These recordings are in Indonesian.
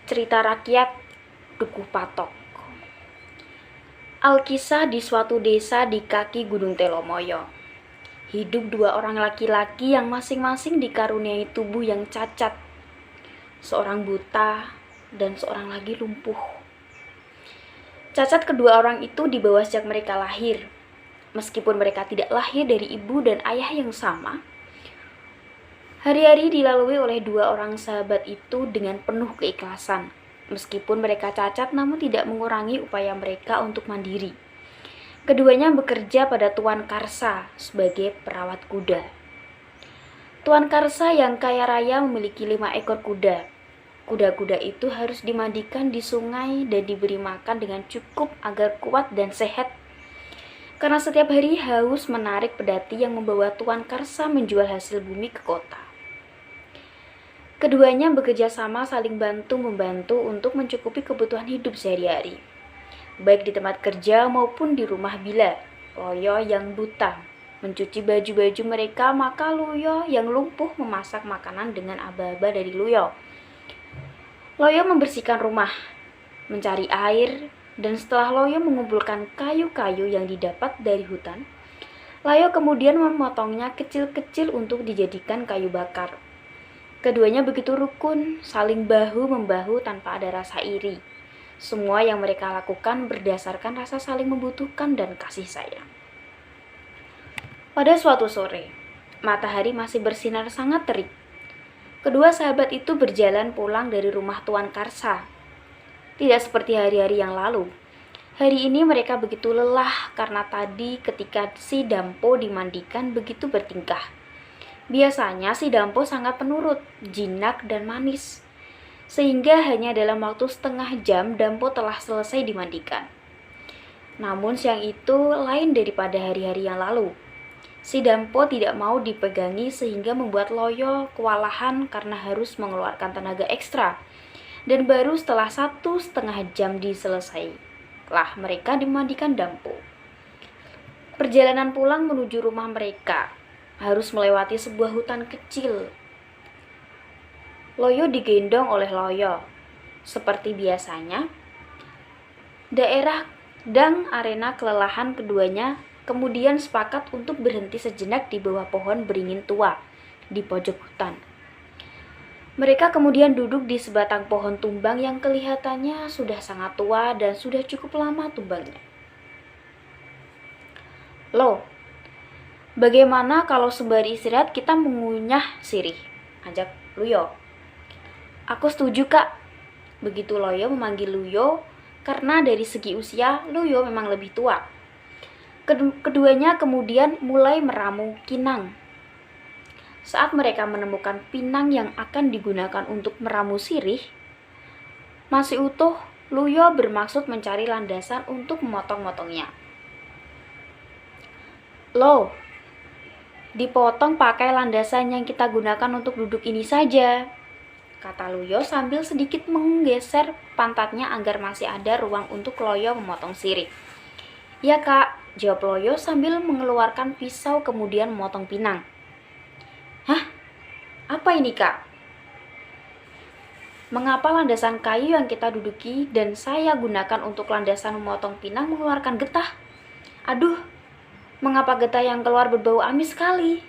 Cerita rakyat Dukuh Patok. Alkisah di suatu desa di kaki Gunung Telomoyo. Hidup dua orang laki-laki yang masing-masing dikaruniai tubuh yang cacat. Seorang buta dan seorang lagi lumpuh. Cacat kedua orang itu dibawa sejak mereka lahir. Meskipun mereka tidak lahir dari ibu dan ayah yang sama, hari-hari dilalui oleh dua orang sahabat itu dengan penuh keikhlasan. Meskipun mereka cacat, namun tidak mengurangi upaya mereka untuk mandiri. Keduanya bekerja pada Tuan Karsa sebagai perawat kuda. Tuan Karsa yang kaya raya memiliki 5 ekor kuda. Kuda-kuda itu harus dimandikan di sungai dan diberi makan dengan cukup agar kuat dan sehat. Karena setiap hari haus menarik pedati yang membawa Tuan Karsa menjual hasil bumi ke kota. Keduanya bekerja sama saling bantu-membantu untuk mencukupi kebutuhan hidup sehari-hari, baik di tempat kerja maupun di rumah bila. Loyo yang buta mencuci baju-baju mereka, maka Luyo yang lumpuh memasak makanan dengan aba-aba dari Luyo. Loyo membersihkan rumah, mencari air, dan setelah Loyo mengumpulkan kayu-kayu yang didapat dari hutan, Loyo kemudian memotongnya kecil-kecil untuk dijadikan kayu bakar. Keduanya begitu rukun, saling bahu-membahu tanpa ada rasa iri. Semua yang mereka lakukan berdasarkan rasa saling membutuhkan dan kasih sayang. Pada suatu sore, matahari masih bersinar sangat terik. Kedua sahabat itu berjalan pulang dari rumah Tuan Karsa. Tidak seperti hari-hari yang lalu. Hari ini mereka begitu lelah karena tadi ketika si Dampo dimandikan begitu bertingkah. Biasanya si Dampo sangat penurut, jinak, dan manis. Sehingga hanya dalam waktu setengah jam Dampo telah selesai dimandikan. Namun siang itu lain daripada hari-hari yang lalu. Si Dampo tidak mau dipegangi sehingga membuat Loyo kewalahan karena harus mengeluarkan tenaga ekstra. Dan baru setelah 1,5 jam diselesaikan mereka dimandikan Dampo. Perjalanan pulang menuju rumah mereka harus melewati sebuah hutan kecil. Loyo digendong oleh Loyo. Seperti biasanya, daerah dan arena kelelahan keduanya kemudian sepakat untuk berhenti sejenak di bawah pohon beringin tua di pojok hutan. Mereka kemudian duduk di sebatang pohon tumbang yang kelihatannya sudah sangat tua dan sudah cukup lama tumbangnya. Loh, bagaimana kalau sembari istirahat kita mengunyah sirih? Ajak Luyo. Aku setuju, Kak. Begitu Loyo memanggil Luyo, karena dari segi usia Luyo memang lebih tua. Keduanya kemudian mulai meramu kinang. Saat mereka menemukan pinang yang akan digunakan untuk meramu sirih, masih utuh, Luyo bermaksud mencari landasan untuk memotong-motongnya. Loh, dipotong pakai landasan yang kita gunakan untuk duduk ini saja, kata Luyo sambil sedikit menggeser pantatnya agar masih ada ruang untuk Loyo memotong sirih. Ya, Kak, jawab Loyo sambil mengeluarkan pisau kemudian memotong pinang. Hah? Apa ini, Kak? Mengapa landasan kayu yang kita duduki dan saya gunakan untuk landasan memotong pinang mengeluarkan getah? Aduh, mengapa getah yang keluar berbau amis sekali?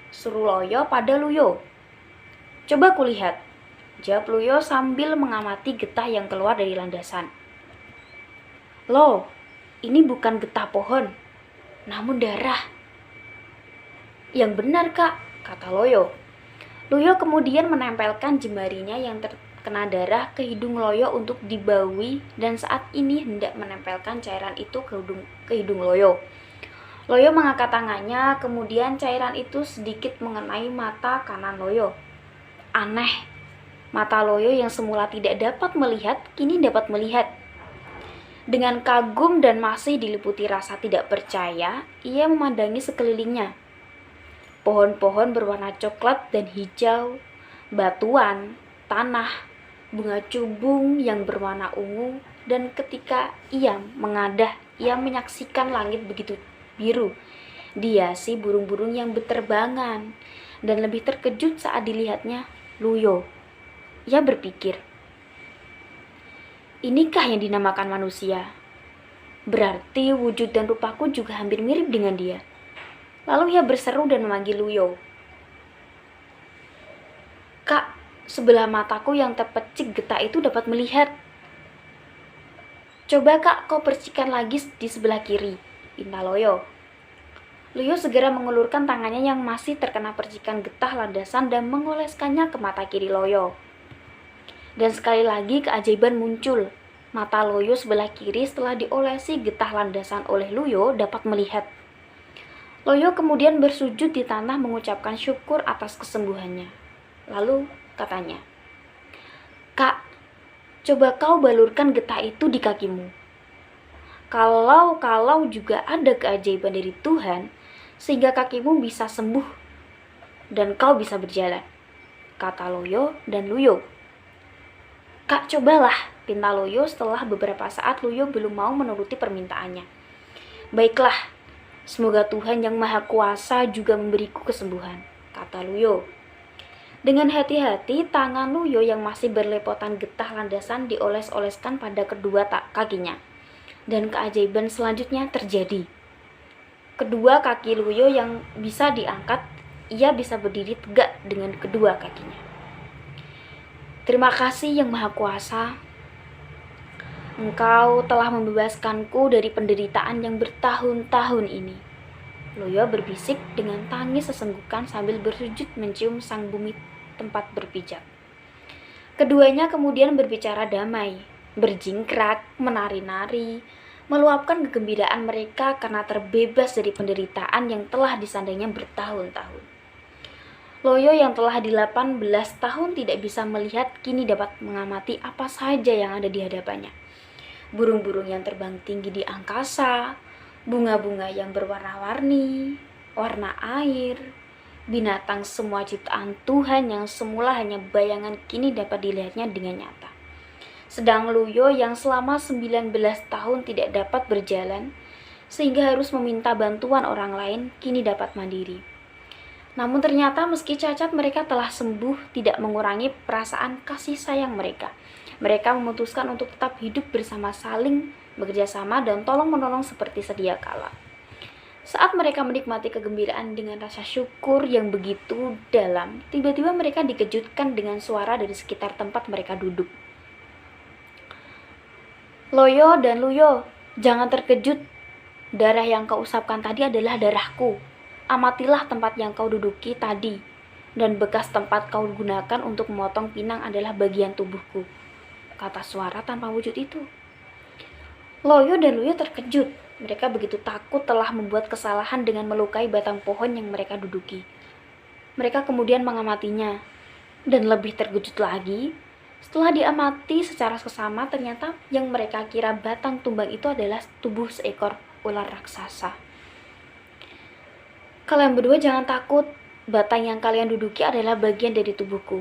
Suruh Loyo pada Luyo. Coba kulihat, jawab Luyo sambil mengamati getah yang keluar dari landasan. Loh, ini bukan getah pohon, namun darah. Yang benar, Kak, kata Loyo. Luyo kemudian menempelkan jemarinya yang terkena darah ke hidung Loyo untuk dibaui dan saat ini hendak menempelkan cairan itu ke hidung Loyo. Loyo mengangkat tangannya, kemudian cairan itu sedikit mengenai mata kanan Loyo. Aneh, mata Loyo yang semula tidak dapat melihat, kini dapat melihat. Dengan kagum dan masih diliputi rasa tidak percaya, ia memandangi sekelilingnya. Pohon-pohon berwarna coklat dan hijau, batuan, tanah, bunga cubung yang berwarna ungu, dan ketika ia mengadah, ia menyaksikan langit begitu biru, dihiasi burung-burung yang berterbangan, dan lebih terkejut saat dilihatnya Luyo. Ia berpikir, Inikah yang dinamakan manusia? Berarti wujud dan rupaku juga hampir mirip dengan dia. Lalu ia berseru dan memanggil Luyo. Kak, sebelah mataku yang terpecik getah itu dapat melihat. Coba kak, kau percikan lagi di sebelah kiri, pinta Loyo. Luyo segera mengulurkan tangannya yang masih terkena percikan getah landasan dan mengoleskannya ke mata kiri Loyo. Dan sekali lagi keajaiban muncul. Mata Loyo sebelah kiri setelah diolesi getah landasan oleh Luyo dapat melihat. Loyo kemudian bersujud di tanah mengucapkan syukur atas kesembuhannya. Lalu katanya, Kak, coba kau balurkan getah itu di kakimu. Kalau juga ada keajaiban dari Tuhan, sehingga kakimu bisa sembuh dan kau bisa berjalan, kata Loyo dan Luyo. Kak, cobalah, pinta Loyo setelah beberapa saat Luyo belum mau menuruti permintaannya. Baiklah, semoga Tuhan yang Maha Kuasa juga memberiku kesembuhan, kata Luyo. Dengan hati-hati, tangan Luyo yang masih berlepotan getah landasan dioles-oleskan pada kedua kakinya. Dan keajaiban selanjutnya terjadi. Kedua kaki Luyo yang bisa diangkat, ia bisa berdiri tegak dengan kedua kakinya. Terima kasih yang Maha Kuasa. Engkau telah membebaskanku dari penderitaan yang bertahun-tahun ini. Luyo berbisik dengan tangis sesenggukan sambil bersujud mencium sang bumi tempat berpijak. Keduanya kemudian berbicara damai, berjingkrak, menari-nari, meluapkan kegembiraan mereka karena terbebas dari penderitaan yang telah disandangnya bertahun-tahun. Loyo yang telah 18 tahun tidak bisa melihat kini dapat mengamati apa saja yang ada di hadapannya. Burung-burung yang terbang tinggi di angkasa, bunga-bunga yang berwarna-warni, warna air, binatang semua ciptaan Tuhan yang semula hanya bayangan kini dapat dilihatnya dengan nyata. Sedang Luyo yang selama 19 tahun tidak dapat berjalan, sehingga harus meminta bantuan orang lain, kini dapat mandiri. Namun ternyata meski cacat mereka telah sembuh tidak mengurangi perasaan kasih sayang mereka. Mereka memutuskan untuk tetap hidup bersama, saling bekerja sama dan tolong-menolong seperti sedia kala. Saat mereka menikmati kegembiraan dengan rasa syukur yang begitu dalam, tiba-tiba mereka dikejutkan dengan suara dari sekitar tempat mereka duduk. Loyo dan Luyo, jangan terkejut. Darah yang kau usapkan tadi adalah darahku. Amatilah tempat yang kau duduki tadi, dan bekas tempat kau gunakan untuk memotong pinang adalah bagian tubuhku, kata suara tanpa wujud itu. Loyo dan Luyo terkejut. Mereka begitu takut telah membuat kesalahan dengan melukai batang pohon yang mereka duduki. Mereka kemudian mengamatinya, dan lebih terkejut lagi, setelah diamati secara seksama ternyata yang mereka kira batang tumbang itu adalah tubuh seekor ular raksasa. Kalian berdua jangan takut, batang yang kalian duduki adalah bagian dari tubuhku.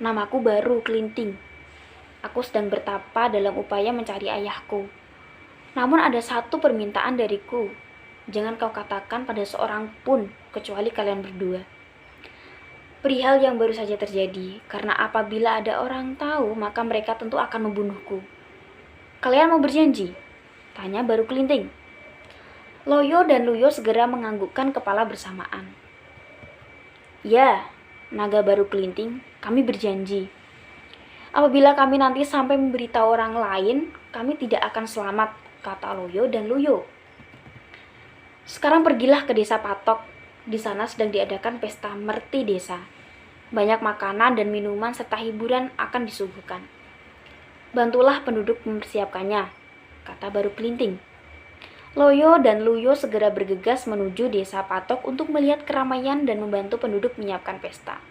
Namaku baru Kelinting. Aku sedang bertapa dalam upaya mencari ayahku. Namun ada satu permintaan dariku, jangan kau katakan pada seorang pun kecuali kalian berdua. Perihal yang baru saja terjadi, karena apabila ada orang tahu maka mereka tentu akan membunuhku. Kalian mau berjanji? Tanya baru Kelinting. Loyo dan Luyo segera menganggukkan kepala bersamaan. Ya, naga baru Kelinting, kami berjanji. Apabila kami nanti sampai memberitahu orang lain, kami tidak akan selamat, kata Loyo dan Luyo. Sekarang pergilah ke desa Patok. Di sana sedang diadakan pesta merti desa. Banyak makanan dan minuman serta hiburan akan disuguhkan. Bantulah penduduk mempersiapkannya, kata baru Kelinting. Loyo dan Luyo segera bergegas menuju desa Patok untuk melihat keramaian dan membantu penduduk menyiapkan pesta.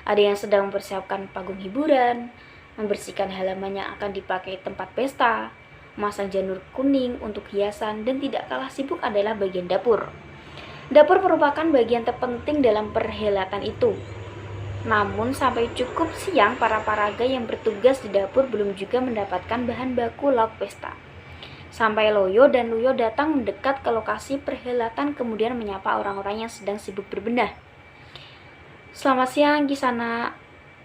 Ada yang sedang mempersiapkan panggung hiburan, membersihkan halaman yang akan dipakai tempat pesta, memasang janur kuning untuk hiasan, dan tidak kalah sibuk adalah bagian dapur. Dapur merupakan bagian terpenting dalam perhelatan itu. Namun sampai cukup siang para paraga yang bertugas di dapur belum juga mendapatkan bahan baku lauk pesta. Sampai Loyo dan Luyo datang mendekat ke lokasi perhelatan kemudian menyapa orang-orang yang sedang sibuk berbenah. Selamat siang Kisana,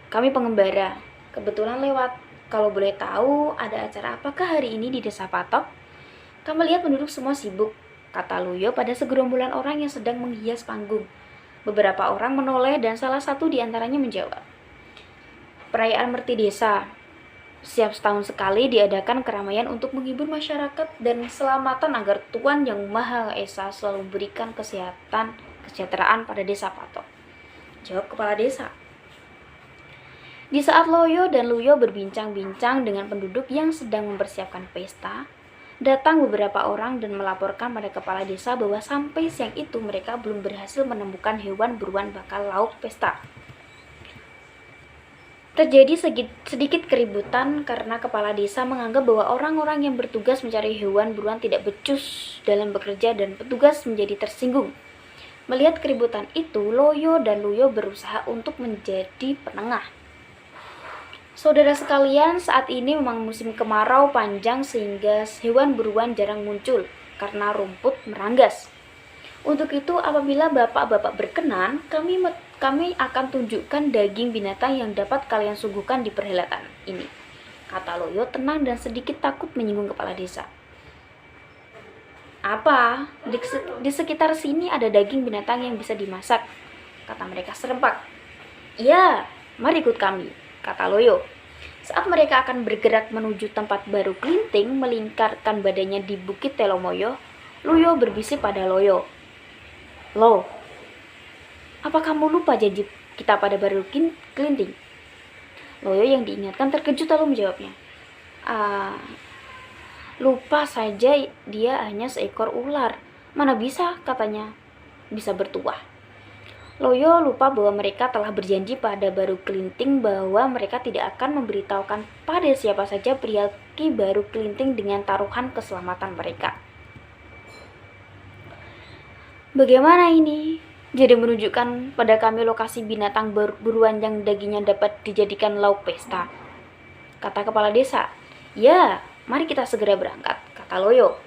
kami pengembara. Kebetulan lewat. Kalau boleh tahu, ada acara apakah hari ini di Desa Patok? Kami lihat penduduk semua sibuk, kata Luyo pada segerombolan orang yang sedang menghias panggung. Beberapa orang menoleh dan salah satu di antaranya menjawab. Perayaan Merti Desa. Setiap setahun sekali diadakan keramaian untuk menghibur masyarakat dan keselamatan agar Tuhan Yang Maha Esa selalu memberikan kesejahteraan pada Desa Patok. Jawab kepala desa. Di saat Loyo dan Luyo berbincang-bincang dengan penduduk yang sedang mempersiapkan pesta, datang beberapa orang dan melaporkan pada kepala desa bahwa sampai siang itu mereka belum berhasil menemukan hewan buruan bakal lauk pesta. Terjadi sedikit keributan karena kepala desa menganggap bahwa orang-orang yang bertugas mencari hewan buruan tidak becus dalam bekerja dan petugas menjadi tersinggung. Melihat keributan itu, Loyo dan Luyo berusaha untuk menjadi penengah. Saudara sekalian, saat ini memang musim kemarau panjang sehingga hewan buruan jarang muncul karena rumput meranggas. Untuk itu, apabila bapak-bapak berkenan, kami akan tunjukkan daging binatang yang dapat kalian suguhkan di perhelatan ini, kata Loyo tenang dan sedikit takut menyinggung kepala desa. Apa? Di sekitar sini ada daging binatang yang bisa dimasak, kata mereka serempak. Iya, mari ikut kami, kata Loyo. Saat mereka akan bergerak menuju tempat baru Klinting melingkarkan badannya di Bukit Telomoyo, Luyo berbisik pada Loyo. Lo, apa kamu lupa janji kita pada baru Klinting? Loyo yang diingatkan terkejut lalu menjawabnya. Lupa saja, dia hanya seekor ular. Mana bisa, katanya, bisa bertuah. Loyo lupa bahwa mereka telah berjanji pada baru Klinting bahwa mereka tidak akan memberitahukan pada siapa saja pria Ki Baru Klinting dengan taruhan keselamatan mereka. Bagaimana ini? Jadi menunjukkan pada kami lokasi binatang buruan yang dagingnya dapat dijadikan lauk pesta, kata kepala desa. Ya, mari kita segera berangkat, kata Loyo.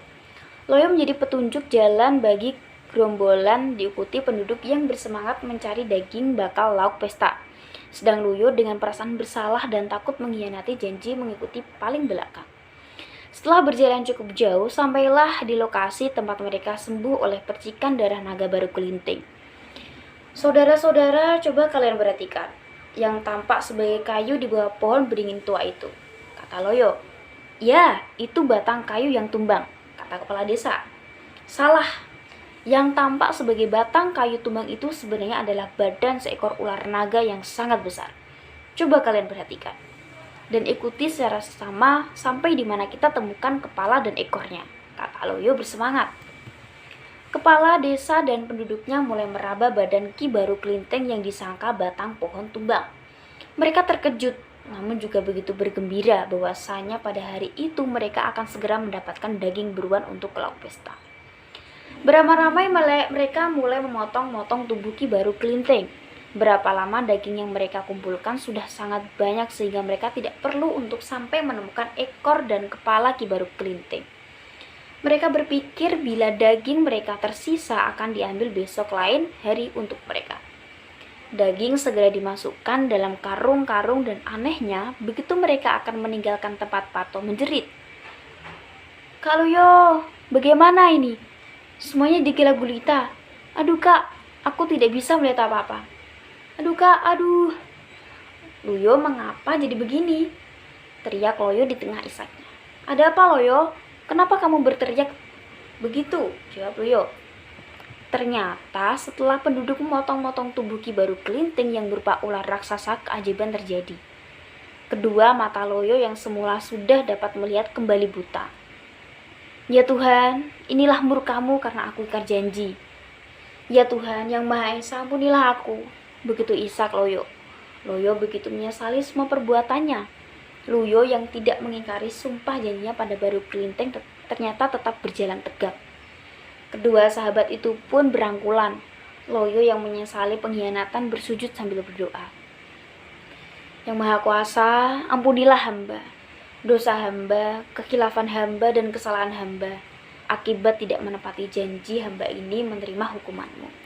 Loyo menjadi petunjuk jalan bagi gerombolan diikuti penduduk yang bersemangat mencari daging bakal lauk pesta. Sedang Luyo dengan perasaan bersalah dan takut mengkhianati janji mengikuti paling belakang. Setelah berjalan cukup jauh, sampailah di lokasi tempat mereka sembuh oleh percikan darah naga baru Klinting. Saudara-saudara, coba kalian perhatikan yang tampak sebagai kayu di bawah pohon beringin tua itu, kata Loyo. Ya, itu batang kayu yang tumbang, kata kepala desa. Salah. Yang tampak sebagai batang kayu tumbang itu sebenarnya adalah badan seekor ular naga yang sangat besar. Coba kalian perhatikan dan ikuti secara sama sampai di mana kita temukan kepala dan ekornya, kata Loyo bersemangat. Kepala desa dan penduduknya mulai meraba badan Ki Baru Klinting yang disangka batang pohon tumbang. Mereka terkejut, namun juga begitu bergembira bahwasanya pada hari itu mereka akan segera mendapatkan daging buruan untuk lauk pesta. Beramai-ramai mereka mulai memotong-motong tubuh Ki Baru Klinting. Berapa lama daging yang mereka kumpulkan sudah sangat banyak sehingga mereka tidak perlu untuk sampai menemukan ekor dan kepala Ki Baru Klinting. Mereka berpikir bila daging mereka tersisa akan diambil besok lain hari untuk mereka. Daging segera dimasukkan dalam karung-karung dan anehnya begitu mereka akan meninggalkan tempat Pato menjerit. Kak Luyo, bagaimana ini? Semuanya digila gulita. Aduh kak, aku tidak bisa melihat apa-apa. Aduh kak, aduh. Luyo, mengapa jadi begini? Teriak Loyo di tengah isaknya. Ada apa Loyo? Kenapa kamu berteriak begitu? Jawab Luyo. Ternyata setelah penduduk memotong-motong tubuh Ki Baru Klinting yang berupa ular raksasa, keajaiban terjadi. Kedua mata Loyo yang semula sudah dapat melihat kembali buta. Ya Tuhan, inilah murkamu karena aku ingkar janji. Ya Tuhan yang Maha Esa, ampunilah aku. Begitu isak Loyo. Loyo begitu menyesali semua perbuatannya. Luyo yang tidak mengingkari sumpah janjinya pada Baru Klinting ternyata tetap berjalan tegap. Kedua sahabat itu pun berangkulan. Loyo yang menyesali pengkhianatan bersujud sambil berdoa. Yang Maha Kuasa, ampunilah hamba. Dosa hamba, kekhilafan hamba dan kesalahan hamba. Akibat tidak menepati janji hamba ini menerima hukumanmu.